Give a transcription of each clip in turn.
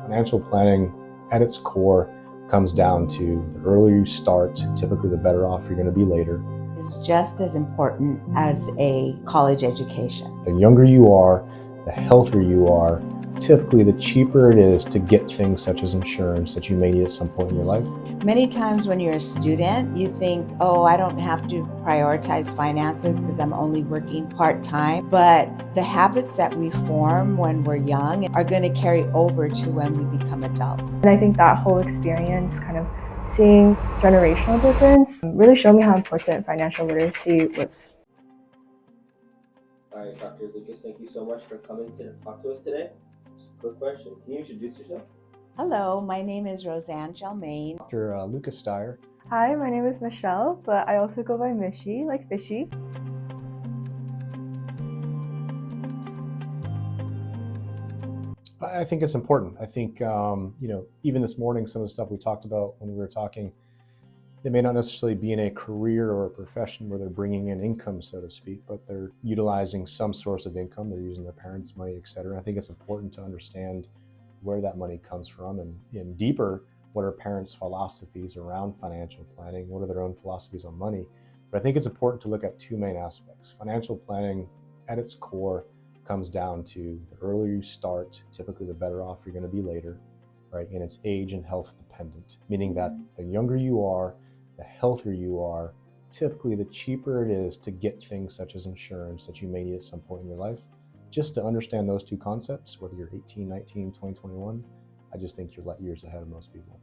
Financial planning at its core comes down to the earlier you start, typically the better off you're going to be later. Is just as important as a college education. The younger you are, the healthier you are, typically the cheaper it is to get things such as insurance that you may need at some point in your life. Many times when you're a student, you think, oh, I don't have to prioritize finances because I'm only working part-time. But the habits that we form when we're young are going to carry over to when we become adults. And I think that whole experience, kind of seeing generational difference, really showed me how important financial literacy was. All right, Dr. Lucas, thank you so much for coming to talk to us today. Just a quick question. Can you introduce yourself? Hello, my name is Djelmane. Dr. Lucas Dyer. Hi, my name is Michelle, but I also go by Mishy, like fishy. I think it's important. I think, even this morning, some of the stuff we talked about when we were talking, they may not necessarily be in a career or a profession where they're bringing in income, so to speak, but they're utilizing some source of income. They're using their parents' money, et cetera. I think it's important to understand where that money comes from and deeper, what are parents' philosophies around financial planning? What are their own philosophies on money? But I think it's important to look at two main aspects. Financial planning at its core comes down to the earlier you start, typically the better off you're going to be later, right? And it's age and health dependent, meaning that the younger you are, the healthier you are, typically the cheaper it is to get things such as insurance that you may need at some point in your life. Just to understand those two concepts, whether you're 18, 19, 20, 21, I just think you're light years ahead of most people.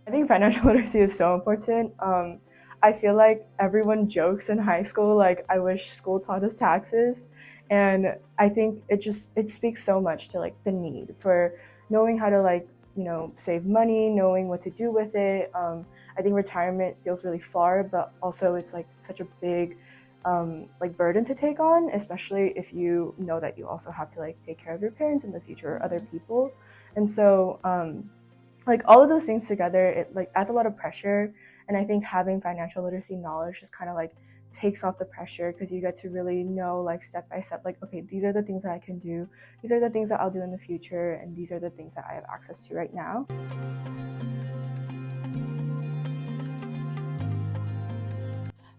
I think financial literacy is so important. I feel like everyone jokes in high school, like, I wish school taught us taxes. And I think it speaks so much to like the need for knowing how to save money, knowing what to do with it. I think retirement feels really far, but also it's like such a big burden to take on, especially if you know that you also have to like take care of your parents in the future or other people. And so all of those things together, it like adds a lot of pressure. And I think having financial literacy knowledge just kind of like takes off the pressure, because you get to really know like step by step, like, okay, these are the things that I can do, these are the things that I'll do in the future, and these are the things that I have access to right now.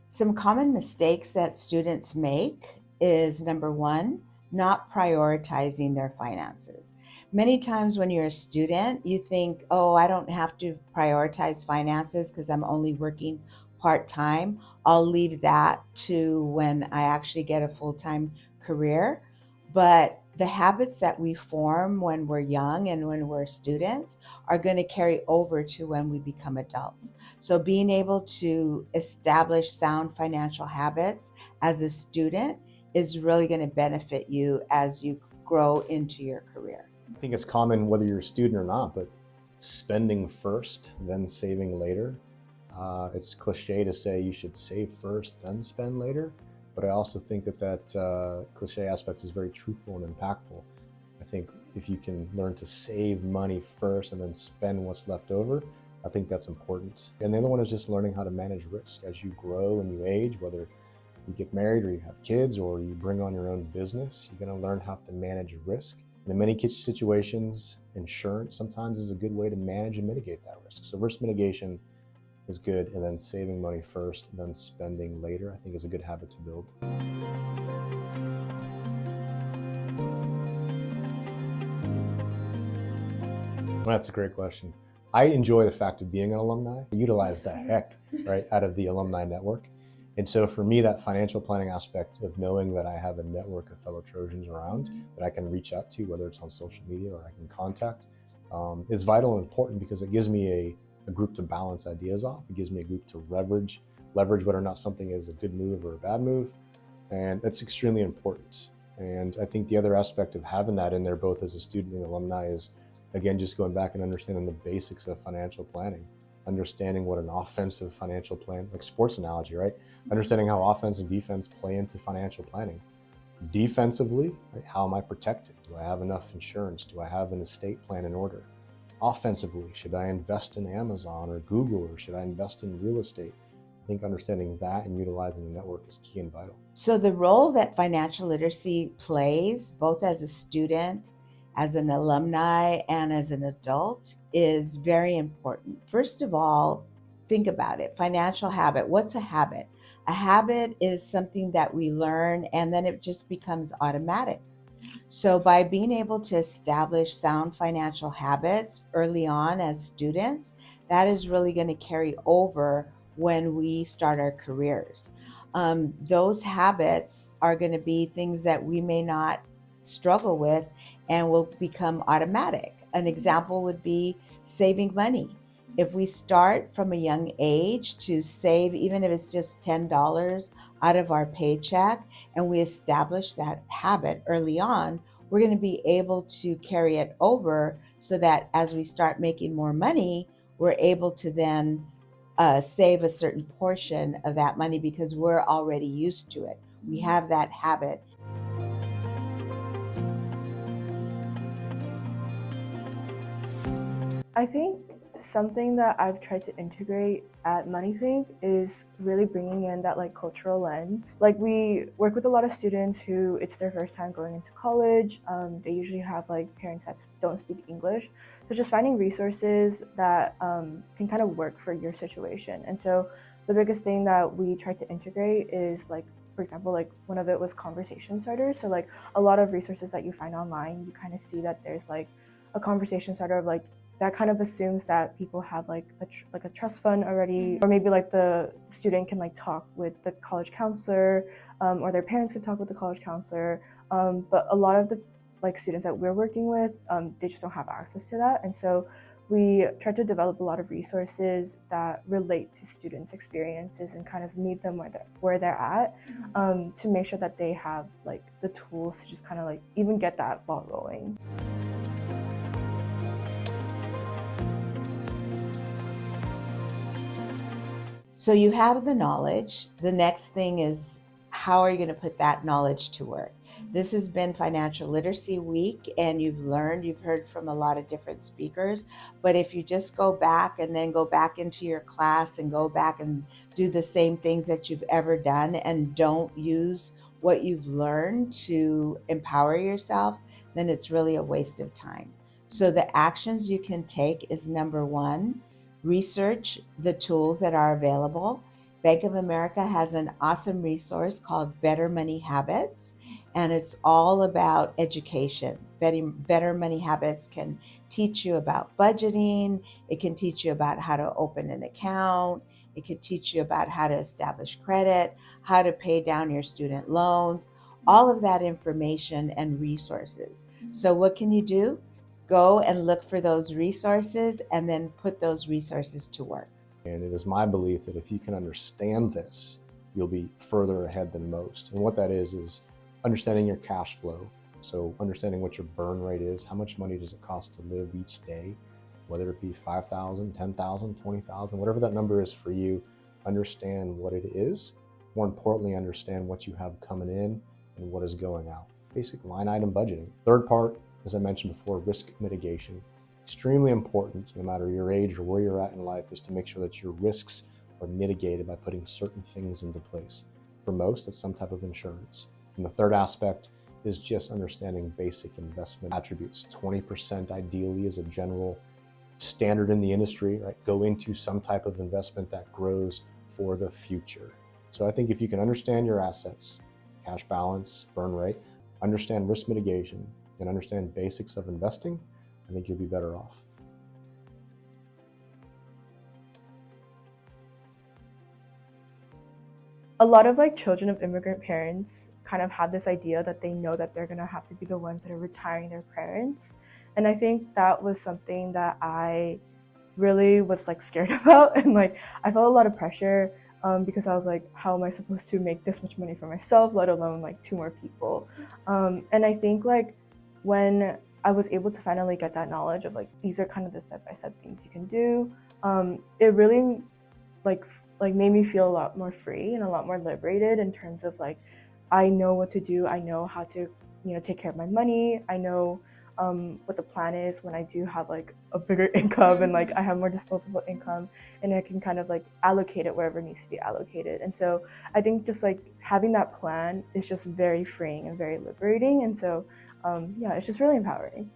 Some common mistakes that students make is, number one, not prioritizing their finances. Many times when you're a student, you think, oh, I don't have to prioritize finances because I'm only working part-time. I'll leave that to when I actually get a full-time career. But the habits that we form when we're young and when we're students are going to carry over to when we become adults. So being able to establish sound financial habits as a student is really going to benefit you as you grow into your career. I think it's common, whether you're a student or not, but spending first, then saving later. It's cliche to say you should save first, then spend later. But I also think that cliche aspect is very truthful and impactful. I think if you can learn to save money first and then spend what's left over, I think that's important. And the other one is just learning how to manage risk as you grow and you age, whether you get married or you have kids or you bring on your own business, you're going to learn how to manage risk. And in many situations, insurance sometimes is a good way to manage and mitigate that risk. So risk mitigation is good, and then saving money first and then spending later, I think is a good habit to build. That's a great question. I enjoy the fact of being an alumni. I utilize the heck out of the alumni network. And so for me, that financial planning aspect of knowing that I have a network of fellow Trojans around that I can reach out to, whether it's on social media or I can contact, is vital and important, because it gives me a group to bounce ideas off. It gives me a group to leverage whether or not something is a good move or a bad move. And that's extremely important. And I think the other aspect of having that in there, both as a student and alumni, is, again, just going back and understanding the basics of financial planning, understanding what an offensive financial plan, like sports analogy, right? Understanding how offense and defense play into financial planning. Defensively, right? How am I protected? Do I have enough insurance? Do I have an estate plan in order? Offensively, should I invest in Amazon or Google, or should I invest in real estate? I think understanding that and utilizing the network is key and vital. So the role that financial literacy plays, both as a student as an alumni and as an adult is very important. First of all, think about it. Financial habit. What's a habit? A habit is something that we learn and then it just becomes automatic. So by being able to establish sound financial habits early on as students, that is really going to carry over when we start our careers. Those habits are going to be things that we may not struggle with and will become automatic. An example would be saving money. If we start from a young age to save, even if it's just $10 out of our paycheck, and we establish that habit early on, we're going to be able to carry it over so that as we start making more money, we're able to then save a certain portion of that money because we're already used to it. We have that habit. I think something that I've tried to integrate at MoneyThink is really bringing in that like cultural lens. Like we work with a lot of students who it's their first time going into college. They usually have like parents that don't speak English. So just finding resources that can kind of work for your situation. And so the biggest thing that we try to integrate is like, for example, like one of it was conversation starters. So like a lot of resources that you find online, you kind of see that there's like a conversation starter of like that kind of assumes that people have like a trust fund already, or maybe like the student can like talk with the college counselor, or their parents can talk with the college counselor. But a lot of the like students that we're working with, they just don't have access to that. And so we try to develop a lot of resources that relate to students' experiences and kind of meet them where they're at, to make sure that they have like the tools to just kind of like even get that ball rolling. So you have the knowledge. The next thing is, how are you going to put that knowledge to work? This has been Financial Literacy Week, and you've heard from a lot of different speakers. But if you just go back and then go back into your class and go back and do the same things that you've ever done and don't use what you've learned to empower yourself, then it's really a waste of time. So the actions you can take is number one, research the tools that are available. Bank of America has an awesome resource called Better Money Habits, and it's all about education. Better Money Habits can teach you about budgeting. It can teach you about how to open an account. It can teach you about how to establish credit, how to pay down your student loans, all of that information and resources. So what can you do? Go and look for those resources and then put those resources to work. And it is my belief that if you can understand this, you'll be further ahead than most. And what that is understanding your cash flow. So understanding what your burn rate is, how much money does it cost to live each day, whether it be 5,000, 10,000, 20,000, whatever that number is for you, understand what it is. More importantly, understand what you have coming in and what is going out. Basic line item budgeting. Third part, as I mentioned before, risk mitigation. Extremely important, no matter your age or where you're at in life, is to make sure that your risks are mitigated by putting certain things into place. For most, it's some type of insurance. And the third aspect is just understanding basic investment attributes. 20% ideally is a general standard in the industry, right? Go into some type of investment that grows for the future. So I think if you can understand your assets, cash balance, burn rate, understand risk mitigation, and understand basics of investing, I think you'll be better off. A lot of like children of immigrant parents kind of have this idea that they know that they're gonna have to be the ones that are retiring their parents. And I think that was something that I really was like scared about, and like I felt a lot of pressure because I was like, how am I supposed to make this much money for myself, let alone like 2 more people? And I think like when I was able to finally get that knowledge of like, these are kind of the step-by-step things you can do, it really like made me feel a lot more free and a lot more liberated in terms of like, I know what to do. I know how to, take care of my money. I know what the plan is when I do have like a bigger income and like I have more disposable income, and I can kind of like allocate it wherever it needs to be allocated. And so I think just like having that plan is just very freeing and very liberating. And so yeah, it's just really empowering.